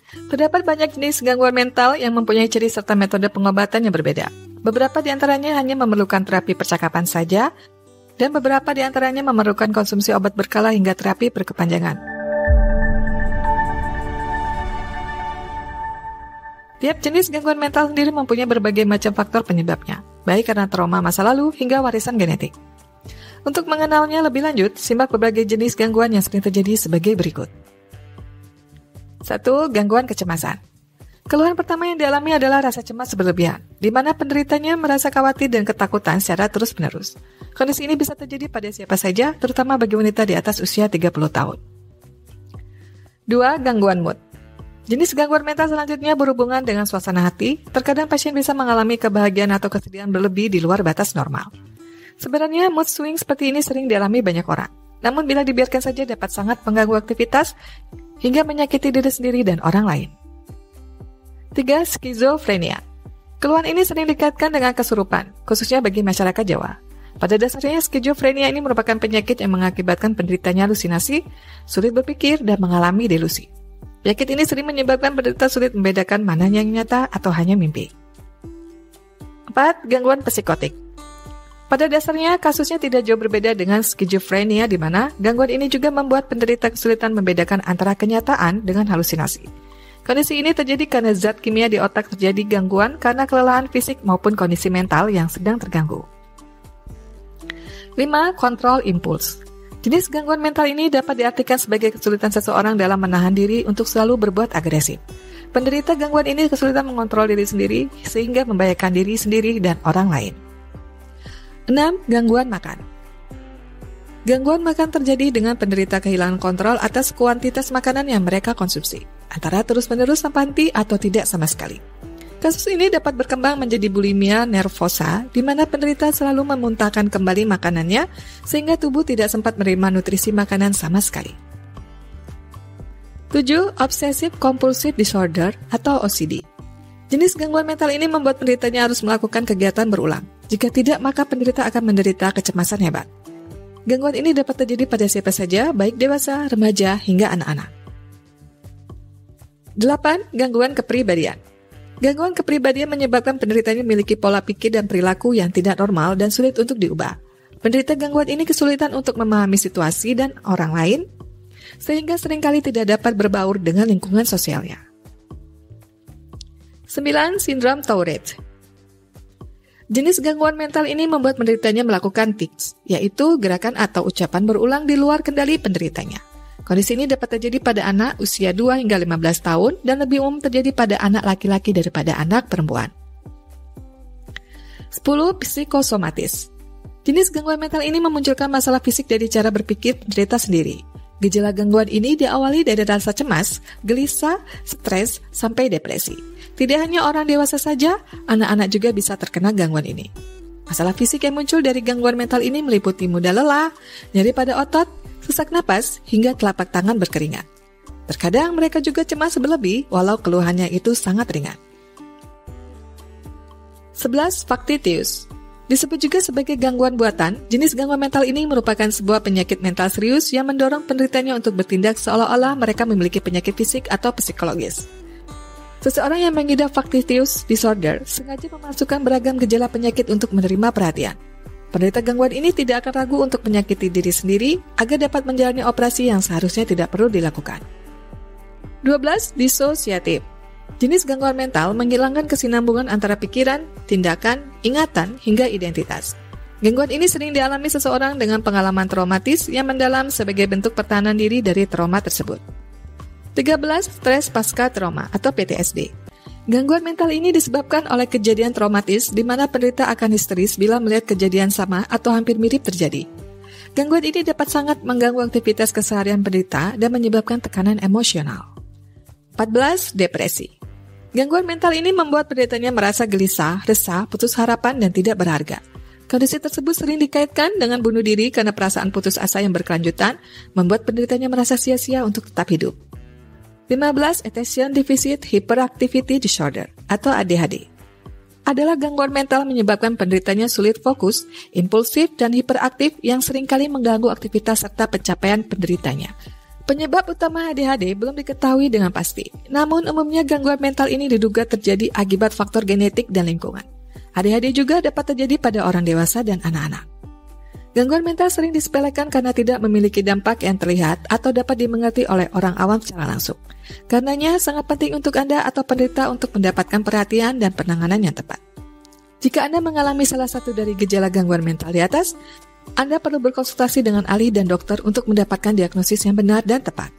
Terdapat banyak jenis gangguan mental yang mempunyai ciri serta metode pengobatan yang berbeda. Beberapa di antaranya hanya memerlukan terapi percakapan saja, dan beberapa di antaranya memerlukan konsumsi obat berkala hingga terapi berkepanjangan. Tiap jenis gangguan mental sendiri mempunyai berbagai macam faktor penyebabnya, baik karena trauma masa lalu hingga warisan genetik. Untuk mengenalnya lebih lanjut, simak berbagai jenis gangguan yang sering terjadi sebagai berikut. 1. Gangguan kecemasan. Keluhan pertama yang dialami adalah rasa cemas berlebihan, di mana penderitanya merasa khawatir dan ketakutan secara terus-menerus. Kondisi ini bisa terjadi pada siapa saja, terutama bagi wanita di atas usia 30 tahun. 2. Gangguan mood. Jenis gangguan mental selanjutnya berhubungan dengan suasana hati. Terkadang pasien bisa mengalami kebahagiaan atau kesedihan berlebih di luar batas normal. Sebenarnya mood swing seperti ini sering dialami banyak orang. Namun bila dibiarkan saja dapat sangat mengganggu aktivitas hingga menyakiti diri sendiri dan orang lain. 3. Skizofrenia. Keluhan ini sering dikaitkan dengan kesurupan, khususnya bagi masyarakat Jawa. Pada dasarnya, skizofrenia ini merupakan penyakit yang mengakibatkan penderitanya halusinasi, sulit berpikir, dan mengalami delusi. Penyakit ini sering menyebabkan penderita sulit membedakan mana yang nyata atau hanya mimpi. 4. Gangguan psikotik. Pada dasarnya, kasusnya tidak jauh berbeda dengan skizofrenia, di mana gangguan ini juga membuat penderita kesulitan membedakan antara kenyataan dengan halusinasi. Kondisi ini terjadi karena zat kimia di otak terjadi gangguan karena kelelahan fisik maupun kondisi mental yang sedang terganggu. 5. Kontrol impuls. Jenis gangguan mental ini dapat diartikan sebagai kesulitan seseorang dalam menahan diri untuk selalu berbuat agresif. Penderita gangguan ini kesulitan mengontrol diri sendiri sehingga membahayakan diri sendiri dan orang lain. 6. Gangguan makan. Gangguan makan terjadi dengan penderita kehilangan kontrol atas kuantitas makanan yang mereka konsumsi, antara terus-menerus tanpa henti atau tidak sama sekali. Kasus ini dapat berkembang menjadi bulimia nervosa, di mana penderita selalu memuntahkan kembali makanannya sehingga tubuh tidak sempat menerima nutrisi makanan sama sekali. 7. Obsessive Compulsive Disorder atau OCD. Jenis gangguan mental ini membuat penderitanya harus melakukan kegiatan berulang. Jika tidak, maka penderita akan menderita kecemasan hebat. Gangguan ini dapat terjadi pada siapa saja, baik dewasa, remaja, hingga anak-anak. 8. Gangguan kepribadian. Gangguan kepribadian menyebabkan penderitanya memiliki pola pikir dan perilaku yang tidak normal dan sulit untuk diubah. Penderita gangguan ini kesulitan untuk memahami situasi dan orang lain, sehingga seringkali tidak dapat berbaur dengan lingkungan sosialnya. 9. Sindrom Tourette. Jenis gangguan mental ini membuat penderitanya melakukan tics, yaitu gerakan atau ucapan berulang di luar kendali penderitanya. Kondisi ini dapat terjadi pada anak usia 2 hingga 15 tahun dan lebih umum terjadi pada anak laki-laki daripada anak perempuan. 10. Psikosomatis. Jenis gangguan mental ini memunculkan masalah fisik dari cara berpikir penderita sendiri. Gejala gangguan ini diawali dari rasa cemas, gelisah, stres, sampai depresi. Tidak hanya orang dewasa saja, anak-anak juga bisa terkena gangguan ini. Masalah fisik yang muncul dari gangguan mental ini meliputi mudah lelah, nyeri pada otot, sesak napas, hingga telapak tangan berkeringat. Terkadang mereka juga cemas berlebih walau keluhannya itu sangat ringan. 11. Factitious. Disebut juga sebagai gangguan buatan, jenis gangguan mental ini merupakan sebuah penyakit mental serius yang mendorong penderitanya untuk bertindak seolah-olah mereka memiliki penyakit fisik atau psikologis. Seseorang yang mengidap factitious disorder sengaja memasukkan beragam gejala penyakit untuk menerima perhatian. Penderita gangguan ini tidak akan ragu untuk menyakiti diri sendiri agar dapat menjalani operasi yang seharusnya tidak perlu dilakukan. 12. Dissociative. Jenis gangguan mental menghilangkan kesinambungan antara pikiran, tindakan, ingatan, hingga identitas. Gangguan ini sering dialami seseorang dengan pengalaman traumatis yang mendalam sebagai bentuk pertahanan diri dari trauma tersebut. 13. Stres pasca trauma atau PTSD. Gangguan mental ini disebabkan oleh kejadian traumatis di mana penderita akan histeris bila melihat kejadian sama atau hampir mirip terjadi. Gangguan ini dapat sangat mengganggu aktivitas keseharian penderita dan menyebabkan tekanan emosional. 14. Depresi. Gangguan mental ini membuat penderitanya merasa gelisah, resah, putus harapan, dan tidak berharga. Kondisi tersebut sering dikaitkan dengan bunuh diri karena perasaan putus asa yang berkelanjutan membuat penderitanya merasa sia-sia untuk tetap hidup. 15. Attention Deficit Hyperactivity Disorder atau ADHD adalah gangguan mental menyebabkan penderitanya sulit fokus, impulsif, dan hiperaktif yang seringkali mengganggu aktivitas serta pencapaian penderitanya. Penyebab utama ADHD belum diketahui dengan pasti. Namun umumnya gangguan mental ini diduga terjadi akibat faktor genetik dan lingkungan. ADHD juga dapat terjadi pada orang dewasa dan anak-anak. Gangguan mental sering disepelekan karena tidak memiliki dampak yang terlihat atau dapat dimengerti oleh orang awam secara langsung. Karenanya sangat penting untuk Anda atau penderita untuk mendapatkan perhatian dan penanganan yang tepat. Jika Anda mengalami salah satu dari gejala gangguan mental di atas, Anda perlu berkonsultasi dengan ahli dan dokter untuk mendapatkan diagnosis yang benar dan tepat.